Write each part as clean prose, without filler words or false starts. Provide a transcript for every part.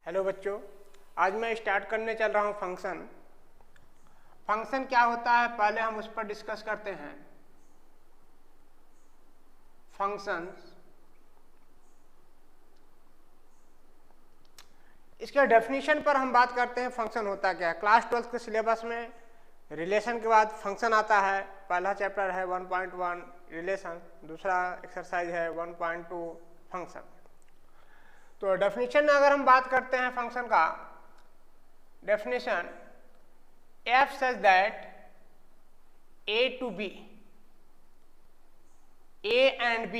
Hello बच्चों, आज मैं स्टार्ट करने चल रहा हूँ फंक्शन। फंक्शन क्या होता है पहले हम उस पर डिस्कस करते हैं। फंक्शंस, इसके डेफिनेशन पर हम बात करते हैं। फंक्शन होता क्या है? क्लास 12 के सिलेबस में रिलेशन के बाद फंक्शन आता है। पहला चैप्टर है 1.1 रिलेशन, दूसरा एक्सरसाइज है 1.2 फंक्शन। तो डेफिनेशन में अगर हम बात करते हैं फंक्शन का definition, f such that a to b, a and b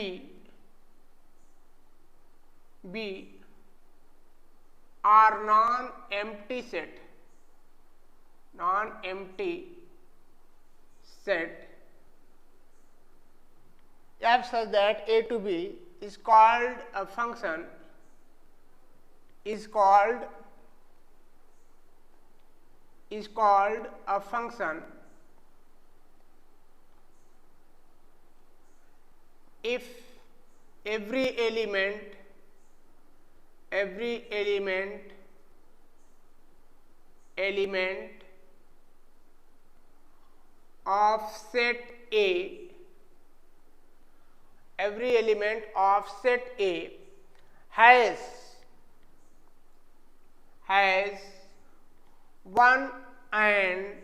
are non-empty set, f such that a to b is called a function, is called a function if every element of set A, every element of set A has one and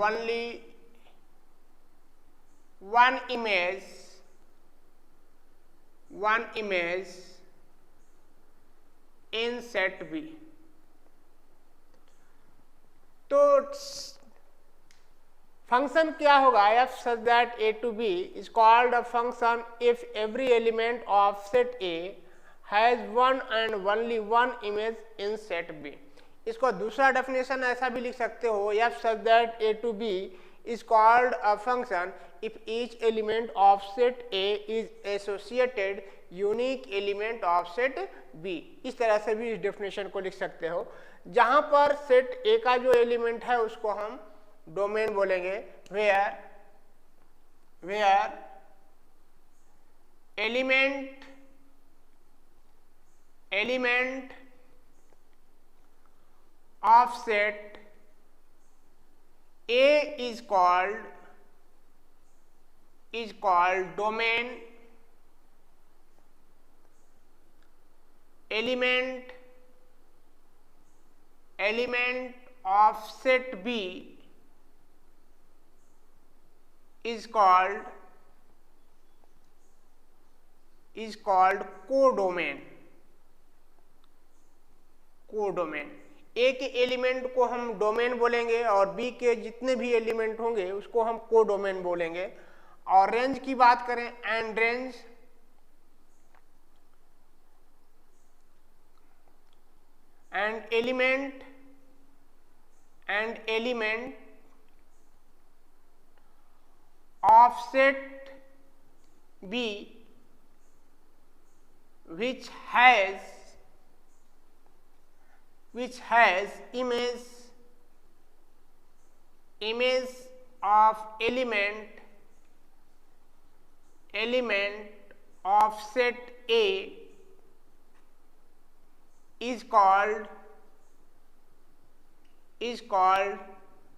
only one image in set B। तो function क्या होगा? f such that a to b is called a function if every element of set A has one and only one image in set B। इसको दूसरा definition ऐसा भी लिख सकते हो, f such that a to b is called a function if each element of set A is associated unique element of set B। इस तरह से भी इस डेफिनेशन को लिख सकते हो, जहां पर सेट A का जो एलिमेंट है उसको हम डोमेन बोलेंगे, where element of set A is called domain, element of set B is called codomain. A के एलिमेंट को हम डोमेन बोलेंगे और बी के जितने भी एलिमेंट होंगे उसको हम कोडोमेन बोलेंगे। और रेंज की बात करें, and element of set B which has image of element of set A is called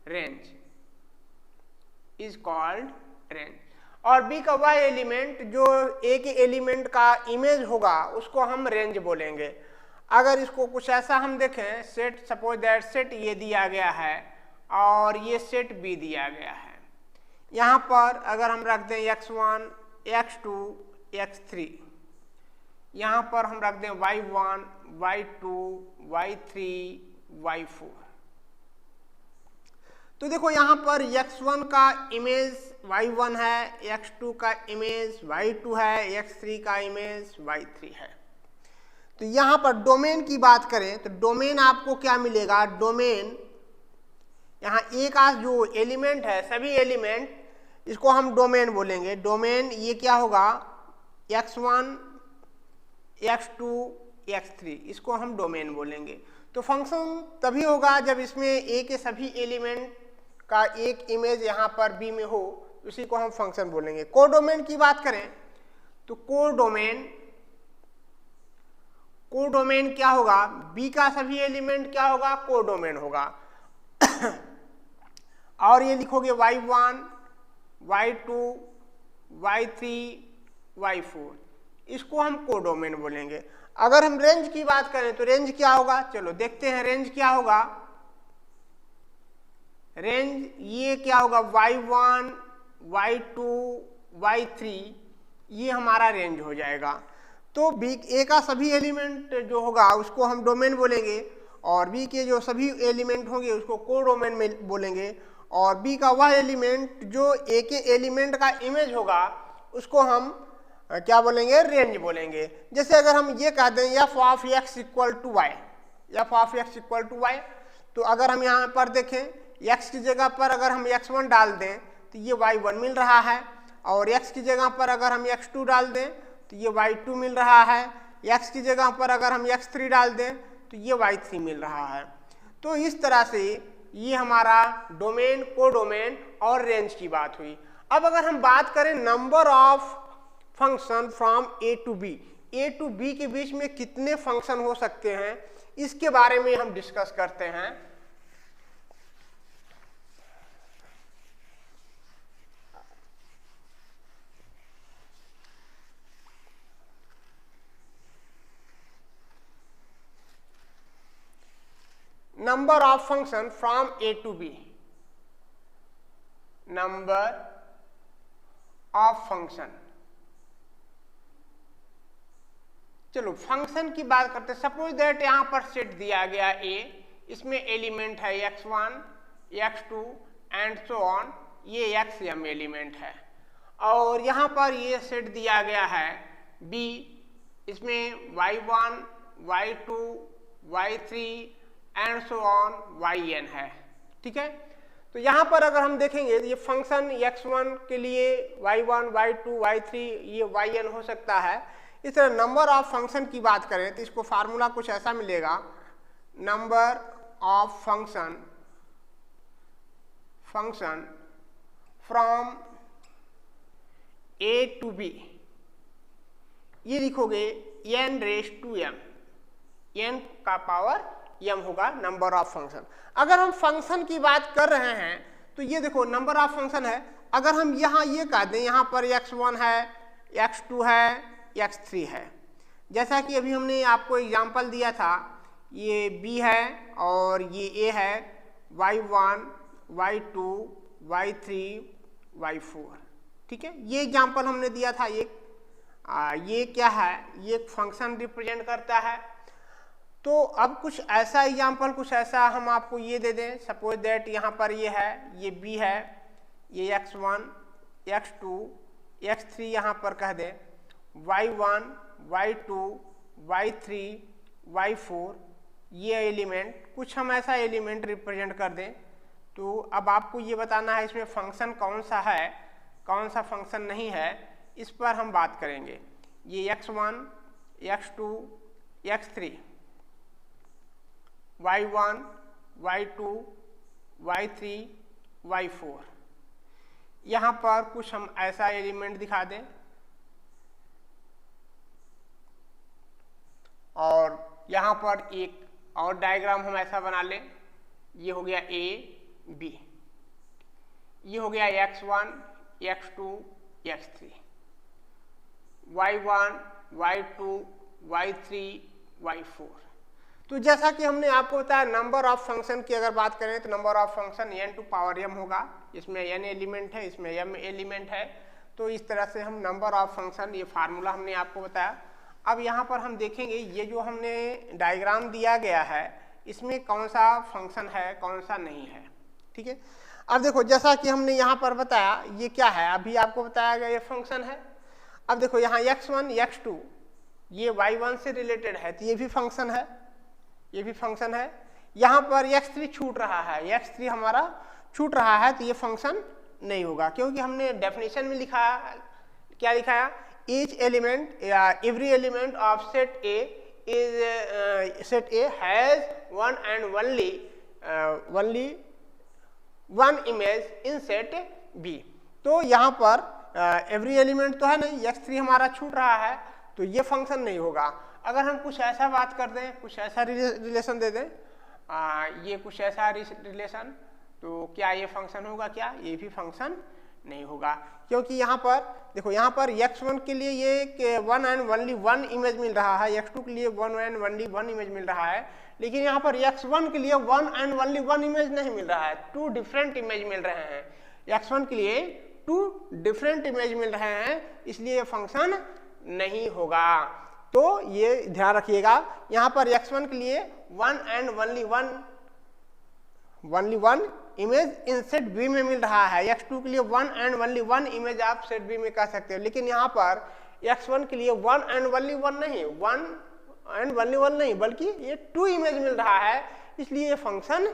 range, और बी का वाई एलिमेंट जो ए के एलिमेंट का इमेज होगा उसको हम रेंज बोलेंगे। अगर इसको कुछ ऐसा हम देखें, सेट सपोज दैट सेट ये दिया गया है और ये सेट बी दिया गया है। यहाँ पर अगर हम रख दें x1 x2 x3, यहाँ पर हम रख दें y1 y2 y3 y4। तो देखो यहाँ पर x1 का इमेज y1 है, x2 का इमेज y2 है, x3 का इमेज y3 है। तो यहाँ पर डोमेन की बात करें तो डोमेन आपको क्या मिलेगा? डोमेन यहाँ ए का जो एलिमेंट है, सभी एलिमेंट, इसको हम डोमेन बोलेंगे। डोमेन ये क्या होगा? x1 x2 x3, इसको हम डोमेन बोलेंगे। तो फंक्शन तभी होगा जब इसमें ए के सभी एलिमेंट का एक इमेज यहाँ पर बी में हो, उसी को हम फंक्शन बोलेंगे। कोडोमेन की बात करें तो कोडोमेन कोडोमेन क्या होगा, बी का सभी एलिमेंट क्या होगा, कोडोमेन होगा। और ये लिखोगे y1, y2, y3, y4, इसको हम कोडोमेन बोलेंगे। अगर हम रेंज की बात करें तो रेंज क्या होगा, चलो देखते हैं रेंज क्या होगा। रेंज ये क्या होगा, y1, y2, y3, ये हमारा रेंज हो जाएगा। तो बी ए का सभी एलिमेंट जो होगा उसको हम डोमेन बोलेंगे, और बी के जो सभी एलिमेंट होंगे उसको कोडोमेन में बोलेंगे, और बी का वह एलिमेंट जो ए के एलिमेंट का इमेज होगा उसको हम क्या बोलेंगे, रेंज बोलेंगे। जैसे अगर हम ये कह दें F of X equal to Y, F of X equal to Y, तो अगर हम यहाँ पर देखें एक्स की जगह पर अगर हम x1 डाल दें तो ये y1 मिल रहा है, और x की जगह पर अगर हम x2 डाल दें तो ये y2 मिल रहा है, x की जगह पर अगर हम x3 डाल दें तो ये y3 मिल रहा है। तो इस तरह से ये हमारा डोमेन, कोडोमेन और रेंज की बात हुई। अब अगर हम बात करें number of function from A to B के बीच में कितने फंक्शन हो सकते हैं, इसके बारे में हम डिस्कस करते हैं। number of function from a to b, number of function। चलो फंक्शन की बात करते हैं। सपोज दैट यहाँ पर सेट दिया गया a, इसमें एलिमेंट है x1, x2 and so on, ये xm एलिमेंट है, और यहाँ पर ये सेट दिया गया है b, इसमें y1, y2, y3 and so on yn है। ठीक है, तो यहाँ पर अगर हम देखेंगे ये फंक्शन x1 के लिए y1, y2, y3 ये yn हो सकता है। इस तरह नंबर ऑफ फंक्शन की बात करें तो इसको फार्मूला कुछ ऐसा मिलेगा, number of function from A to B, ये लिखोगे n raise to m, n का पावर m होगा नंबर ऑफ फंक्शन। अगर हम फंक्शन की बात कर रहे हैं तो ये देखो नंबर ऑफ फंक्शन है। अगर हम यहाँ ये कह दें यहाँ पर x1 है, x2 है, x3 है, जैसा कि अभी हमने आपको एग्जांपल दिया था, ये b है और ये a है, y1, y2, y3, y4। ठीक है, ये एग्जांपल हमने दिया था। ये क्या है, ये फंक्शन रिप्रेजेंट करता है। तो अब कुछ ऐसा एग्जाम्पल, कुछ ऐसा हम आपको ये दे दें। सपोज दैट यहाँ पर ये है, ये b है, ये x1, x2, x3 यहाँ पर कह दें, y1, y2, y3, y4, ये एलिमेंट, कुछ हम ऐसा एलिमेंट रिप्रेजेंट कर दें। तो अब आपको ये बताना है इसमें फंक्शन कौन सा है, कौन सा फंक्शन नहीं है, इस पर हम बात करेंगे। ये x1, x2, x3, y1, y2, y3, y4, यहाँ पर कुछ हम ऐसा एलिमेंट दिखा दें, और यहाँ पर एक और डायग्राम हम ऐसा बना लें। ये हो गया a, b, ये हो गया x1, x2, x3, y1, y2, y3, y4। तो जैसा कि हमने आपको बताया नंबर ऑफ फंक्शन की अगर बात करें तो number of function n to power m होगा। इसमें n एलिमेंट है, इसमें m एलिमेंट है। तो इस तरह से हम नंबर ऑफ फंक्शन, ये फार्मूला हमने आपको बताया। अब यहाँ पर हम देखेंगे ये जो हमने डायग्राम दिया गया है इसमें कौन सा फंक्शन है, कौन सा नहीं है। ठीक है, अब देखो जैसा कि हमने यहाँ पर बताया, ये क्या है, अभी आपको बताया गया ये फंक्शन है। अब देखो यहाँ x1, x2 ये y1 से रिलेटेड है, तो ये भी फंक्शन है, ये भी फंक्शन है। यहाँ पर x3 छूट रहा है, x3 हमारा छूट रहा है, तो ये फंक्शन नहीं होगा, क्योंकि हमने डेफिनेशन में लिखा, क्या लिखा है, each element, every element of set A is set A has one and only one image in set B। तो यहाँ पर एवरी एलिमेंट तो है नहीं, x3 हमारा छूट रहा है, तो ये फंक्शन नहीं होगा। अगर हम कुछ ऐसा बात कर दें, कुछ ऐसा रिलेशन दे दें, ये कुछ ऐसा रिलेशन, तो क्या ये फंक्शन होगा? क्या ये भी फंक्शन नहीं होगा, क्योंकि यहाँ पर देखो, यहाँ पर x1 के लिए ये one and only one image मिल रहा है, x2 के लिए one and only one image मिल रहा है, लेकिन यहाँ पर x1 के लिए one and only one image नहीं मिल रहा है, टू डिफरेंट इमेज मिल रहे हैं। x1 के लिए टू डिफरेंट इमेज मिल रहे हैं, इसलिए ये फंक्शन नहीं होगा। तो ये ध्यान रखिएगा, यहाँ पर x1 के लिए one and only one image in set B में मिल रहा है, x2 के लिए one and only one image आप सेट बी में कह सकते हो, लेकिन यहाँ पर x1 के लिए वन एंड ओनली वन नहीं, वन एंड ओनली वन नहीं, बल्कि ये टू इमेज मिल रहा है, इसलिए ये फंक्शन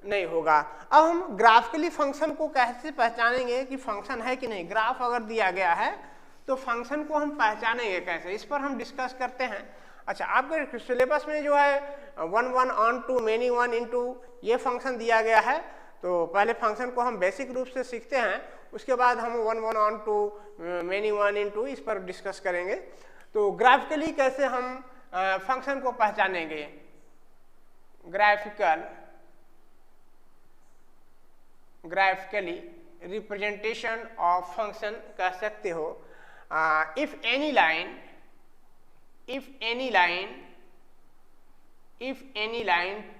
नहीं होगा। अब हम ग्राफिकली फंक्शन को कैसे पहचानेंगे कि फंक्शन है कि नहीं? ग्राफ अगर दिया गया है तो फंक्शन को हम पहचानेंगे कैसे, इस पर हम डिस्कस करते हैं। अच्छा, आपके सिलेबस में जो है 1 1 ऑन टू मेनी 1 इनटू ये फंक्शन दिया गया है, तो पहले फंक्शन को हम बेसिक रूप से सीखते हैं, उसके बाद हम 1 1 ऑन टू मेनी 1 इनटू इस पर डिस्कस करेंगे। तो ग्राफिकली कैसे हम फंक्शन को पहचानेंगे? ग्राफिकली रिप्रेजेंटेशन ऑफ फंक्शन कह सकते हो। If any line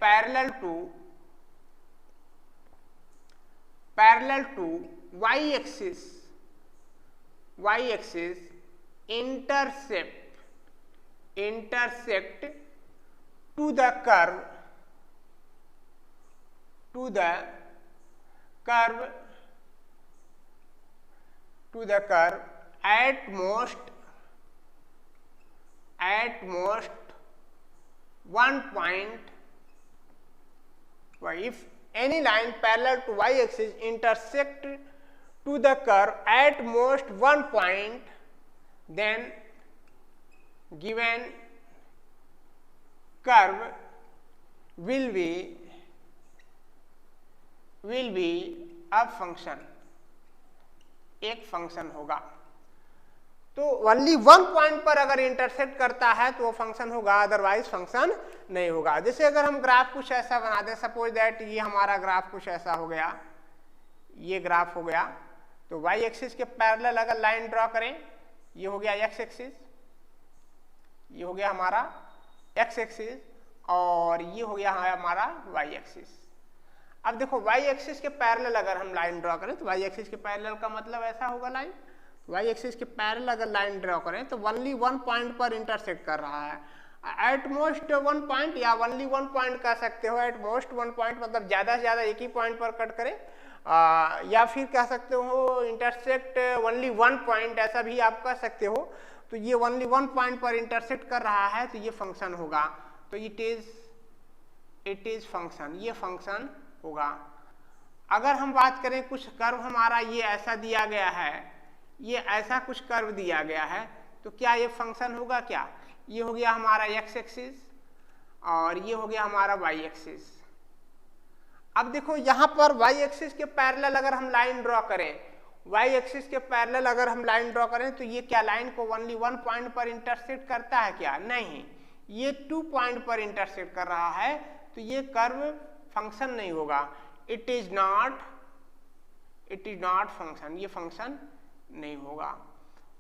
parallel to y axis intersect to the curve at most one point. If any line parallel to y axis intersect to the curve at most one point, then given curve will be a function, एक function होगा। तो only one point पर अगर intersect करता है तो वो function होगा, अदरवाइज फंक्शन नहीं होगा। जैसे अगर हम ग्राफ कुछ ऐसा बना दें, सपोज दैट ये हमारा ग्राफ कुछ ऐसा हो गया, ये ग्राफ हो गया, तो y एक्सिस के पैरेलल अगर लाइन ड्रॉ करें, ये हो गया x एक्सिस, ये हो गया हमारा x एक्सिस, और ये हो गया हमारा y एक्सिस। अब देखो y एक्सिस के पैरेलल अगर हम लाइन ड्रॉ करें तो y एक्सिस के पैरेलल का मतलब ऐसा होगा, लाइन y एक्सिस के पैरेलल अगर लाइन ड्रॉ करें तो ओनली वन पॉइंट पर इंटरसेक्ट कर रहा है, एट मोस्ट वन पॉइंट या ओनली वन पॉइंट कह सकते हो। एट मोस्ट वन पॉइंट मतलब ज़्यादा से ज़्यादा एक ही पॉइंट पर कट करे, या फिर कह सकते हो इंटरसेक्ट ओनली वन पॉइंट, ऐसा भी आप कह सकते हो। तो ये ओनली वन पॉइंट पर इंटरसेक्ट कर रहा है तो ये फंक्शन होगा, तो इट इज फंक्शन, ये फंक्शन होगा। अगर हम बात करें कुछ कर्व हमारा ये ऐसा दिया गया है, ये ऐसा कुछ कर्व दिया गया है, तो क्या ये फंक्शन होगा? क्या ये हो गया हमारा x एक्सिस और ये हो गया हमारा y एक्सिस। अब देखो यहाँ पर y एक्सिस के पैरेलल अगर हम लाइन ड्रॉ करें, y एक्सिस के पैरेलल अगर हम लाइन ड्रॉ करें तो ये क्या लाइन को ओनली वन पॉइंट पर इंटरसेक्ट करता है? क्या नहीं, ये 2 पॉइंट पर इंटरसेक्ट कर रहा है, तो ये कर्व फंक्शन नहीं होगा। इट इज नॉट फंक्शन, ये फंक्शन नहीं होगा।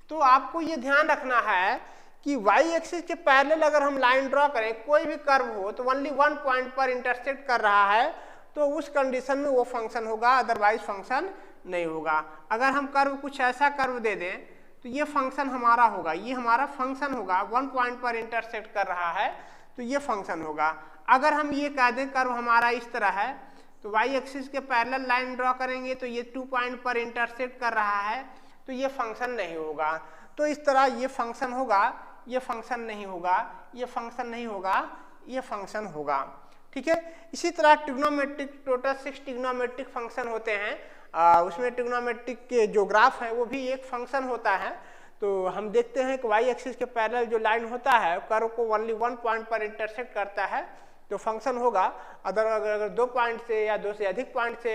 तो आपको ये ध्यान रखना है कि y एक्सिस के पैरेलल अगर हम लाइन ड्रॉ करें, कोई भी कर्व हो तो ओनली वन पॉइंट पर इंटरसेक्ट कर रहा है, तो उस कंडीशन में वो फंक्शन होगा, अदरवाइज फंक्शन नहीं होगा। अगर हम कर्व कुछ ऐसा कर्व दे दें तो ये फंक्शन हमारा होगा, ये हमारा फंक्शन होगा, वन पॉइंट पर इंटरसेक्ट कर रहा है तो ये फंक्शन होगा। अगर हम ये कह दें कर्व हमारा इस तरह है, तो y एक्सिस के पैरेलल लाइन ड्रॉ करेंगे तो ये 2 पॉइंट पर इंटरसेक्ट कर रहा है, तो ये फंक्शन नहीं होगा। तो इस तरह ये फंक्शन होगा, ये फंक्शन नहीं होगा, ये फंक्शन नहीं होगा, ये फंक्शन होगा। ठीक है। इसी तरह ट्रिग्नोमेट्रिक, टोटल 6 ट्रिग्नोमेट्रिक फंक्शन होते हैं, उसमें ट्रिग्नोमेट्रिक के जो ग्राफ है वो भी एक फंक्शन होता है। तो हम देखते हैं कि y एक्सिस के पैरेलल जो लाइन होता है कर्व को ओनली वन पॉइंट पर इंटरसेक्ट करता है तो फंक्शन होगा। अगर 2 पॉइंट से या 2 से अधिक पॉइंट से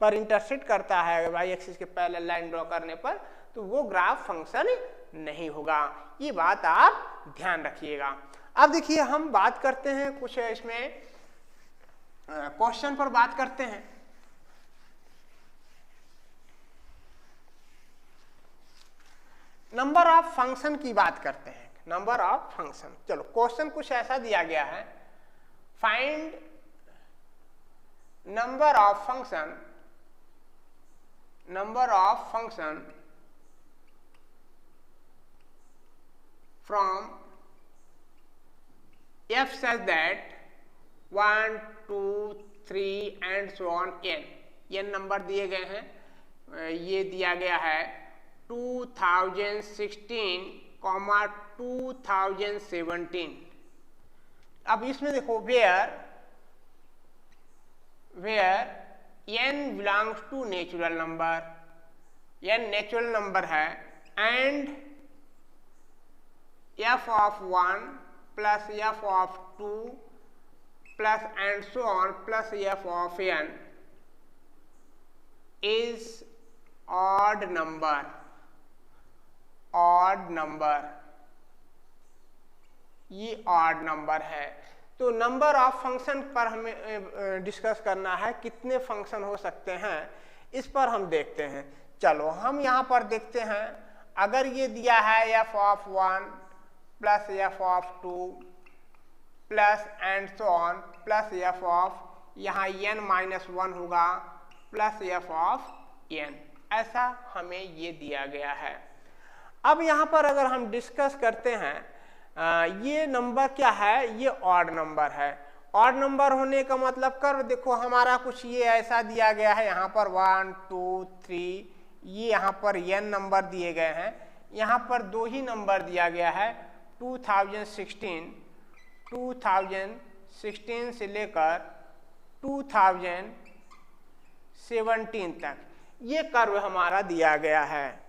पर इंटरसेक्ट करता है y एक्सिस के पैरेलल लाइन ड्रॉ करने पर, तो वो ग्राफ फंक्शन नहीं होगा। ये बात आप ध्यान रखिएगा। अब देखिए हम बात करते हैं कुछ इसमें क्वेश्चन पर बात करते हैं। नंबर ऑफ फंक्शन की बात करते हैं। नंबर ऑफ फंक्शन, चलो क्वेश्चन कुछ ऐसा दिया गया है, find number of function from f such that 1 2 3 and so on n number दिए गए हैं। ये दिया गया है 2016, 2017। अब इसमें देखो where n belongs to natural number, n natural number है, and f of 1 plus f of 2 plus and so on plus f of n is odd number, ये ऑड नंबर है। तो नंबर ऑफ फंक्शन पर हमें discuss करना है, कितने function हो सकते हैं इस पर हम देखते हैं। चलो हम यहाँ पर देखते हैं, अगर ये दिया है f of 1 plus f of 2 plus and so on plus f of यहाँ n-1 होगा प्लस f of n, ऐसा हमें ये दिया गया है। अब यहाँ पर अगर हम डिस्कस करते हैं, ये नंबर क्या है, ये ऑड नंबर है। ऑड नंबर होने का मतलब कर देखो हमारा कुछ ये ऐसा दिया गया है, यहाँ पर 1 2 3, ये यहाँ पर n नंबर दिए गए हैं, यहाँ पर दो ही नंबर दिया गया है 2016 से लेकर 2017 तक ये कर्व हमारा दिया गया है।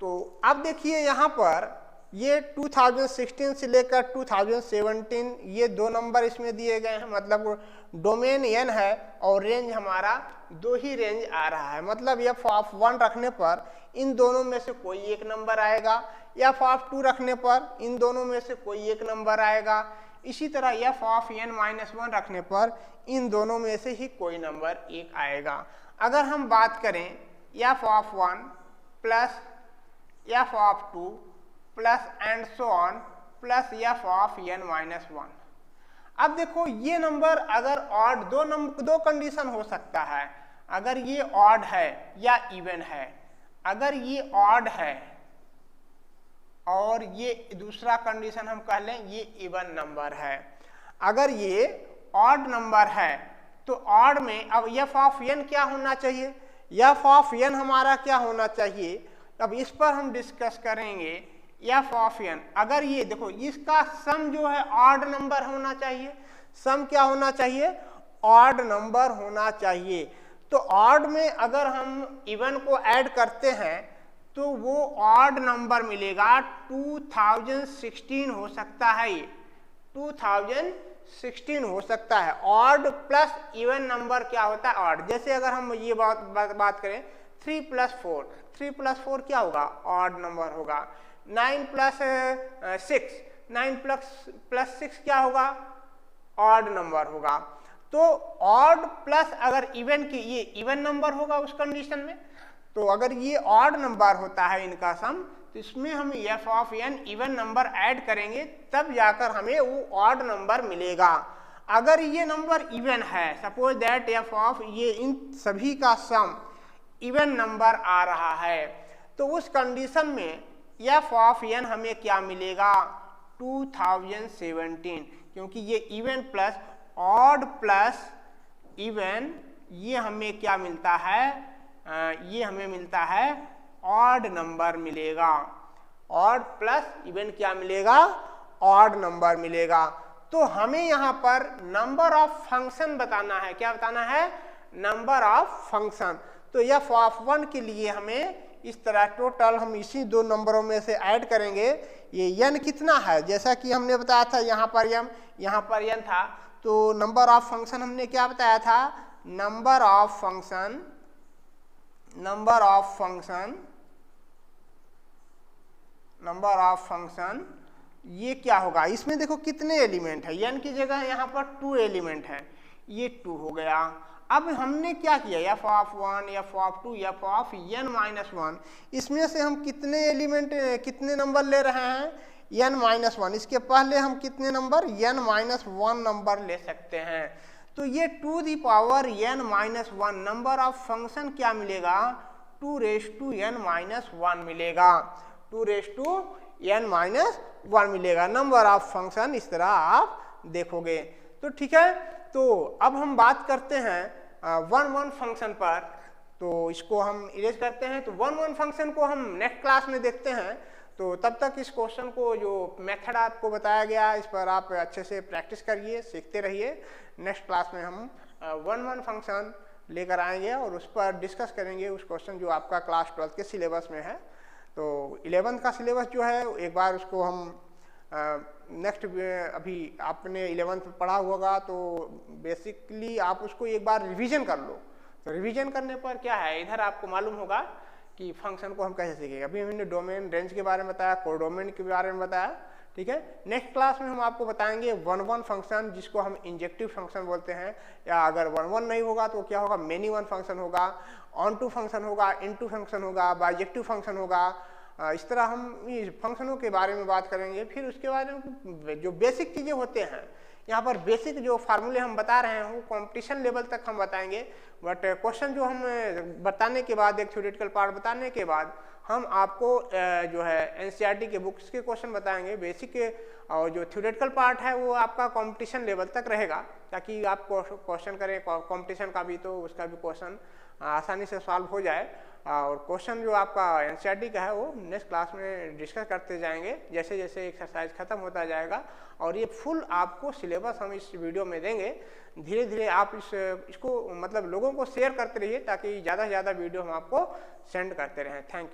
तो अब देखिए यहाँ पर ये 2016 से लेकर 2017 ये दो नंबर इसमें दिए गए हैं, मतलब डोमेन n है और रेंज हमारा दो ही रेंज आ रहा है। मतलब f ऑफ 1 रखने पर इन दोनों में से कोई एक नंबर आएगा, f ऑफ 2 रखने पर इन दोनों में से कोई एक नंबर आएगा, इसी तरह f ऑफ n-1 रखने पर इन दोनों में से ही कोई नंबर एक आएगा। अगर हम बात करें f of 1 plus f of 2 plus and so on plus f of n-1, अब देखो ये नंबर अगर ऑड, दो कंडीशन हो सकता है, अगर ये ऑड है या इवन है। अगर ये ऑड है और ये दूसरा कंडीशन हम कह लें ये इवन नंबर है। अगर ये ऑड नंबर है तो ऑड में अब f ऑफ n क्या होना चाहिए, f ऑफ n हमारा क्या होना चाहिए, अब इस पर हम डिस्कस करेंगे। f ऑफ n अगर ये देखो इसका सम जो है ऑड नंबर होना चाहिए, सम क्या होना चाहिए, ऑड नंबर होना चाहिए। तो ऑड में अगर हम इवन को ऐड करते हैं तो वो ऑड नंबर मिलेगा, 2016 हो सकता है, ये 2016 हो सकता है। ऑड प्लस इवन नंबर क्या होता है, ऑड। जैसे अगर हम ये बात करें 3 + 4, 3 + 4 क्या होगा, ऑड नंबर होगा। 9 + 6, 9 + 6 क्या होगा, ऑड नंबर होगा। तो ऑड प्लस अगर इवन की ये इवन नंबर होगा उस कंडीशन में, तो अगर ये ऑड नंबर होता है इनका सम, तो इसमें हम f of n even number add करेंगे तब जाकर हमें वो ऑड नंबर मिलेगा। अगर ये नंबर इवन है, सपोज दैट f ऑफ ये इन सभी का सम इवन नंबर आ रहा है, तो उस कंडीशन में f ऑफ n हमें क्या मिलेगा, 2017, क्योंकि ये even plus odd plus even ये हमें क्या मिलता है, ये हमें मिलता है ऑड नंबर मिलेगा। ऑड प्लस इवन क्या मिलेगा, ऑड नंबर मिलेगा। तो हमें यहाँ पर नंबर ऑफ फंक्शन बताना है, क्या बताना है, नंबर ऑफ फंक्शन। तो f ऑफ 1 के लिए हमें इस तरह टोटल हम इसी दो नंबरों में से ऐड करेंगे। ये n कितना है, जैसा कि हमने बताया था यहाँ पर m, यहाँ पर n था, तो नंबर ऑफ फंक्शन हमने क्या बताया था, number of function number of function ये क्या होगा, इसमें देखो कितने एलिमेंट है, n की जगह यहाँ पर 2 एलिमेंट है, ये 2 हो गया। अब हमने क्या किया, f of 1, f of 2, f of n minus 1, इसमें से हम कितने एलिमेंट कितने नंबर ले रहे हैं, n माइनस 1। इसके पहले हम कितने नंबर, n माइनस 1 नंबर ले सकते हैं। तो ये to the power n minus 1 number of function क्या मिलेगा, 2 रेज टू n माइनस 1 मिलेगा, 2 रेज टू n माइनस 1 मिलेगा। नंबर ऑफ फंक्शन इस तरह आप देखोगे। तो ठीक है, तो अब हम बात करते हैं 1 फंक्शन पर। तो इसको हम इरेज करते हैं। तो 1 फंक्शन को हम नेक्स्ट क्लास में देखते हैं। तो तब तक इस क्वेश्चन को जो मेथड आपको बताया गया इस पर आप अच्छे से प्रैक्टिस करिए, सीखते रहिए। नेक्स्ट क्लास में हम 1 फंक्शन लेकर आएंगे और उस पर डिस्कस करेंगे उस क्वेश्चन जो आपका क्लास 12 के सिलेबस में है। तो 11th का सिलेबस जो है एक बार उसको हम नेक्स्ट अभी आपने 11th पढ़ा होगा तो बेसिकली आप उसको एक बार रिवीजन कर लो। तो रिवीजन करने पर क्या है, इधर आपको मालूम होगा कि फंक्शन को हम कैसे सीखेंगे। अभी हमने डोमेन रेंज के बारे में बताया, कोडोमेन के बारे में बताया, ठीक है। नेक्स्ट क्लास में हम आपको बताएंगे 1 फंक्शन जिसको हम इंजेक्टिव फंक्शन बोलते हैं, या अगर 1 नहीं होगा तो क्या होगा, मेनी 1 फंक्शन होगा, ऑन टू फंक्शन होगा, इन टू फंक्शन होगा, बाइजेक्टिव फंक्शन होगा। इस तरह हम इस फंक्शनों के बारे में बात करेंगे। फिर उसके बारे में जो बेसिक चीज़ें होते हैं, यहाँ पर बेसिक जो फार्मूले हम बता रहे हैं वो कंपटीशन लेवल तक हम बताएंगे। बट क्वेश्चन जो हम बताने के बाद, एक थ्योरेटिकल पार्ट बताने के बाद हम आपको जो है एनसीईआरटी के बुक्स के क्वेश्चन बताएंगे बेसिक के, और जो थ्योरेटिकल पार्ट है वो आपका कंपटीशन लेवल तक रहेगा, ताकि आप क्वेश्चन करें कंपटीशन का भी तो उसका भी क्वेश्चन आसानी से सॉल्व हो जाए। और क्वेश्चन जो आपका एनसीईआरटी का है वो नेक्स्ट क्लास में डिस्कस करते जाएंगे जैसे जैसे एक्सरसाइज खत्म होता जाएगा। और ये फुल आपको सिलेबस हम इस वीडियो में देंगे। धीरे धीरे आप इसको मतलब लोगों को शेयर करते रहिए ताकि ज़्यादा से ज़्यादा वीडियो हम आपको सेंड करते रहें। Thank you.